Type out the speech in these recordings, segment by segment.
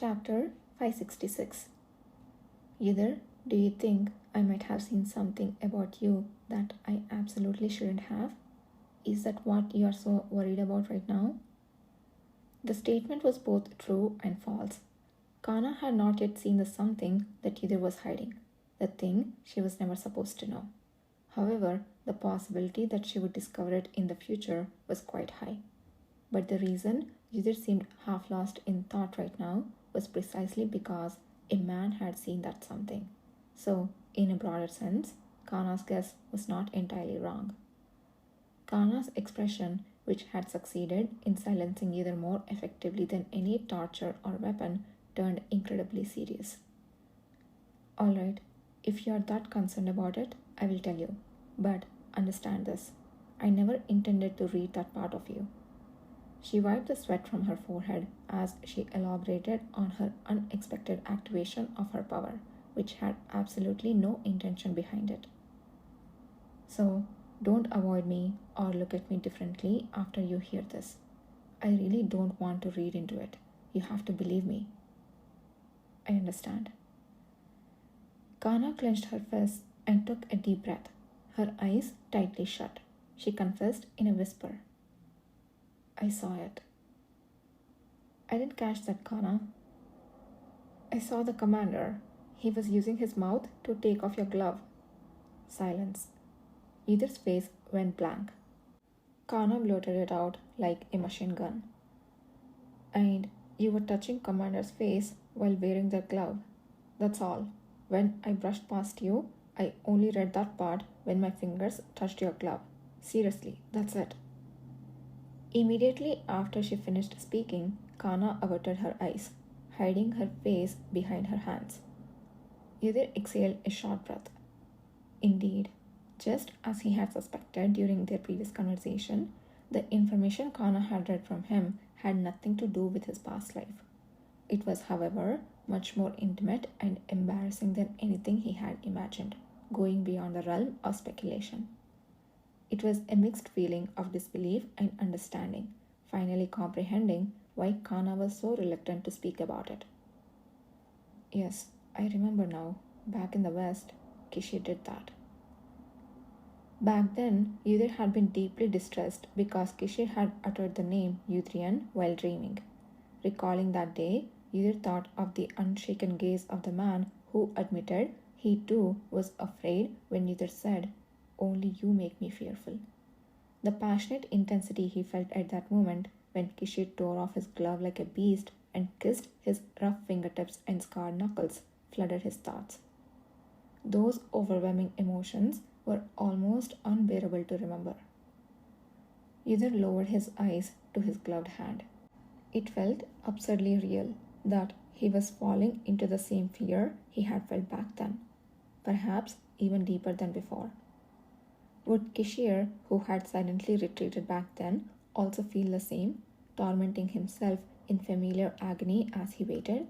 Chapter 566. Either do you think I might have seen something about you that I absolutely shouldn't have? Is that what you are so worried about right now? The statement was both true and false. Kana had not yet seen the something that Either was hiding, the thing she was never supposed to know. However, the possibility that she would discover it in the future was quite high. But the reason Either seemed half lost in thought right now was precisely because a man had seen that something. So, in a broader sense, Kana's guess was not entirely wrong. Kana's expression, which had succeeded in silencing Either more effectively than any torture or weapon, turned incredibly serious. Alright, if you are that concerned about it, I will tell you. But understand this, I never intended to read that part of you. She wiped the sweat from her forehead as she elaborated on her unexpected activation of her power, which had absolutely no intention behind it. So, don't avoid me or look at me differently after you hear this. I really don't want to read into it. You have to believe me. I understand. Kana clenched her fists and took a deep breath, her eyes tightly shut. She confessed in a whisper. I saw it. I didn't catch that, Kana. I saw the commander. He was using his mouth to take off your glove. Silence. Either's face went blank. Kana blurted it out like a machine gun. And you were touching Commander's face while wearing that glove. That's all. When I brushed past you, I only read that part when my fingers touched your glove. Seriously, that's it. Immediately after she finished speaking, Kana averted her eyes, hiding her face behind her hands. Either exhaled a short breath. Indeed, just as he had suspected during their previous conversation, the information Kana had read from him had nothing to do with his past life. It was, however, much more intimate and embarrassing than anything he had imagined, going beyond the realm of speculation. It was a mixed feeling of disbelief and understanding, finally comprehending why Kana was so reluctant to speak about it. Yes, I remember now. Back in the West, Kishi did that. Back then, Either had been deeply distressed because Kishi had uttered the name Yudrian while dreaming. Recalling that day, Either thought of the unshaken gaze of the man who admitted he too was afraid when Either said, "Only you make me fearful." The passionate intensity he felt at that moment when Kishi tore off his glove like a beast and kissed his rough fingertips and scarred knuckles flooded his thoughts. Those overwhelming emotions were almost unbearable to remember. Either lowered his eyes to his gloved hand. It felt absurdly real that he was falling into the same fear he had felt back then, perhaps even deeper than before. Would Kishir, who had silently retreated back then, also feel the same, tormenting himself in familiar agony as he waited?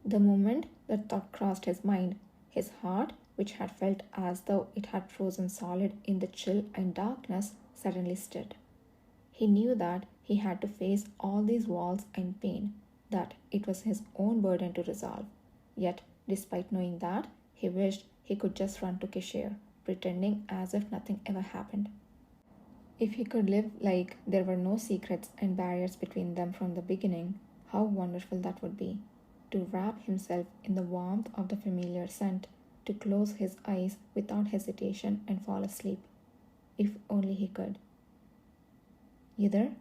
The moment that thought crossed his mind, his heart, which had felt as though it had frozen solid in the chill and darkness, suddenly stirred. He knew that he had to face all these walls and pain, that it was his own burden to resolve. Yet, despite knowing that, he wished he could just run to Kishir, pretending as if nothing ever happened. If he could live like there were no secrets and barriers between them from the beginning, how wonderful that would be. To wrap himself in the warmth of the familiar scent, to close his eyes without hesitation and fall asleep. If only he could. Either?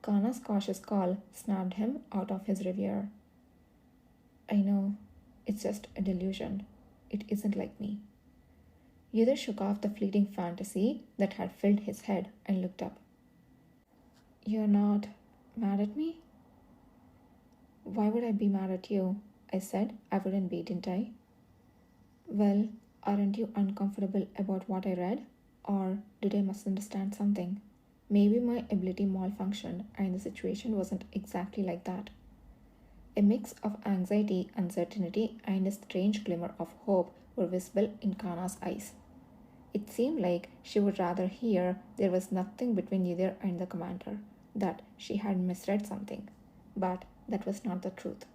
Kana's cautious call snapped him out of his reverie. I know, it's just a delusion. It isn't like me. Either shook off the fleeting fantasy that had filled his head and looked up. You're not mad at me? Why would I be mad at you? I said I wouldn't be, didn't I? Well, aren't you uncomfortable about what I read? Or did I misunderstand something? Maybe my ability malfunctioned and the situation wasn't exactly like that. A mix of anxiety, uncertainty, and a strange glimmer of hope were visible in Kana's eyes. It seemed like she would rather hear there was nothing between Either and the commander, that she had misread something. but that was not the truth.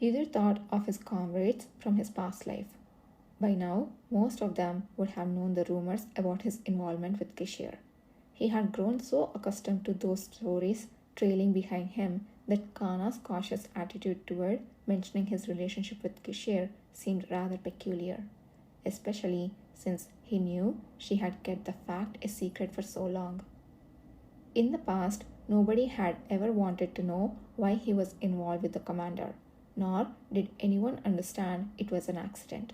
Yudhir thought of his comrades from his past life. By now, most of them would have known the rumors about his involvement with Kishir. He had grown so accustomed to those stories trailing behind him that Kana's cautious attitude toward mentioning his relationship with Kishir seemed rather peculiar, especially since he knew she had kept the fact a secret for so long. In the past, nobody had ever wanted to know why he was involved with the commander, nor did anyone understand it was an accident.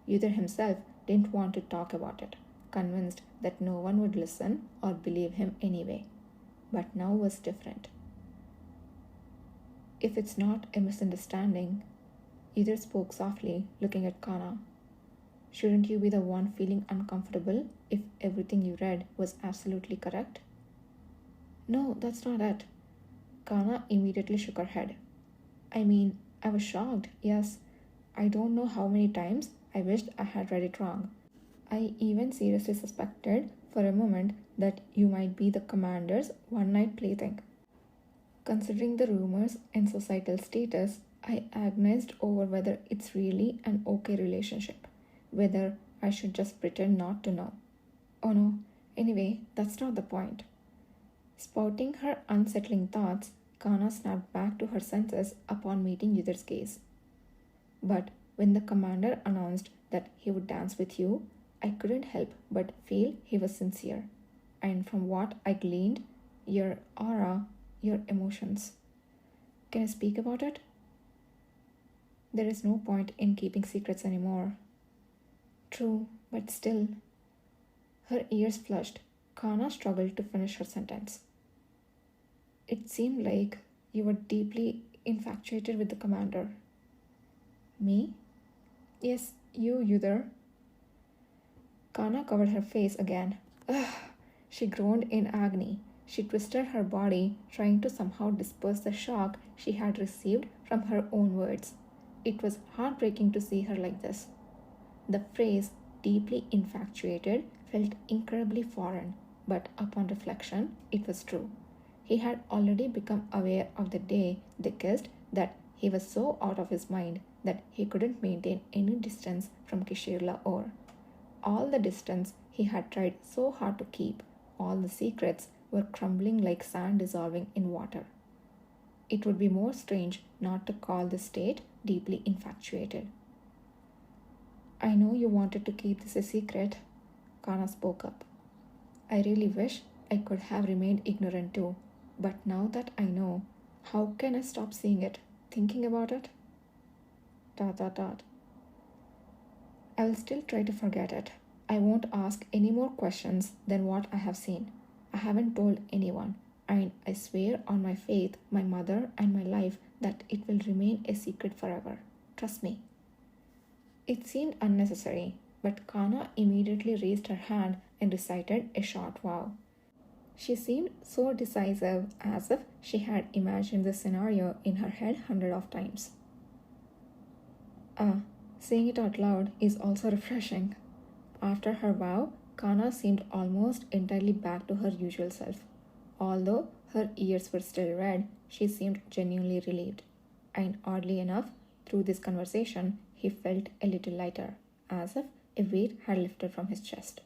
Yudhir himself didn't want to talk about it, convinced that no one would listen or believe him anyway. But now was different. If it's not a misunderstanding, Yudhir spoke softly, looking at Kana. Shouldn't you be the one feeling uncomfortable if everything you read was absolutely correct? No, that's not it. Kana immediately shook her head. I mean, I was shocked, yes. I don't know how many times I wished I had read it wrong. I even seriously suspected for a moment that you might be the commander's one-night plaything. Considering the rumors and societal status, I agonized over whether it's really an okay relationship, whether I should just pretend not to know. Oh no, anyway, that's not the point. Spouting her unsettling thoughts, Kana snapped back to her senses upon meeting Yudhir's gaze. But when the commander announced that he would dance with you, I couldn't help but feel he was sincere. And from what I gleaned, your aura, your emotions. Can I speak about it? There is no point in keeping secrets anymore. True, but still. Her ears flushed. Kana struggled to finish her sentence. It seemed like you were deeply infatuated with the commander. Me? Yes, you, Yudhir. Kana covered her face again. Ugh! She groaned in agony. She twisted her body, trying to somehow disperse the shock she had received from her own words. It was heartbreaking to see her like this. The phrase, deeply infatuated, felt incredibly foreign, but upon reflection, it was true. He had already become aware of the day they kissed that he was so out of his mind that he couldn't maintain any distance from Kishir Lahore. All the distance he had tried so hard to keep, all the secrets were crumbling like sand dissolving in water. It would be more strange not to call the state deeply infatuated. I know you wanted to keep this a secret, Kana spoke up. I really wish I could have remained ignorant too, but now that I know, how can I stop seeing it, thinking about it? ... I will still try to forget it. I won't ask any more questions than what I have seen. I haven't told anyone, and I swear on my faith, my mother, and my life that it will remain a secret forever. Trust me. It seemed unnecessary, but Kana immediately raised her hand and recited a short vow. She seemed so decisive, as if she had imagined the scenario in her head hundreds of times. Saying it out loud is also refreshing. After her vow, Kana seemed almost entirely back to her usual self. Although her ears were still red, she seemed genuinely relieved. And oddly enough, through this conversation, he felt a little lighter, as if a weight had lifted from his chest.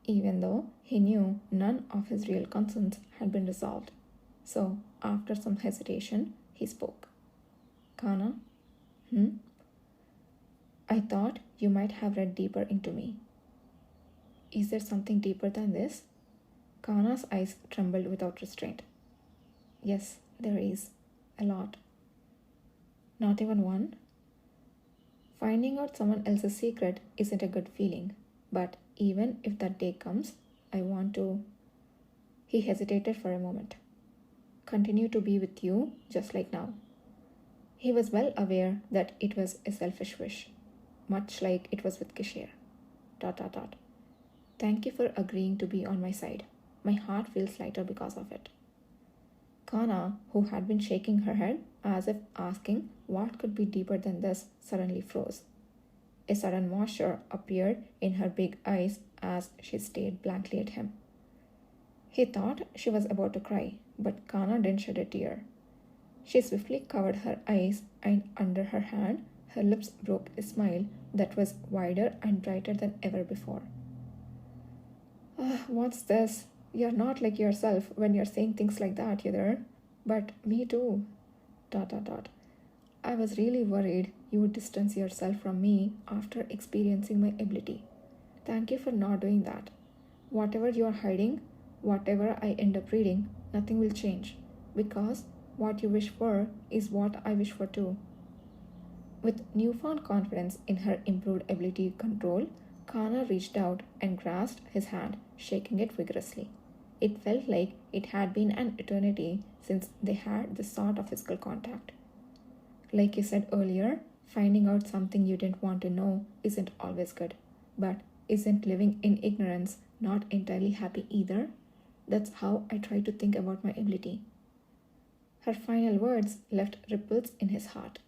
Even though he knew none of his real concerns had been resolved. So, after some hesitation, he spoke. Kana? I thought you might have read deeper into me. Is there something deeper than this? Kana's eyes trembled without restraint. Yes, there is. A lot. Not even one? Finding out someone else's secret isn't a good feeling, but even if that day comes, I want to... He hesitated for a moment. Continue to be with you just like now. He was well aware that it was a selfish wish, much like it was with Kishir. ... Thank you for agreeing to be on my side. My heart feels lighter because of it. Kana, who had been shaking her head as if asking what could be deeper than this, suddenly froze. A sudden moisture appeared in her big eyes as she stared blankly at him. He thought she was about to cry, but Kana didn't shed a tear. She swiftly covered her eyes, and under her hand, her lips broke a smile that was wider and brighter than ever before. What's this? You're not like yourself when you're saying things like that, either. But me too. Dot dot dot. I was really worried you would distance yourself from me after experiencing my ability. Thank you for not doing that. Whatever you are hiding, whatever I end up reading, nothing will change. Because what you wish for is what I wish for too. With newfound confidence in her improved ability to control, Kana reached out and grasped his hand, shaking it vigorously. It felt like it had been an eternity since they had this sort of physical contact. Like you said earlier, finding out something you didn't want to know isn't always good. But isn't living in ignorance not entirely happy either? That's how I try to think about my ability. Her final words left ripples in his heart.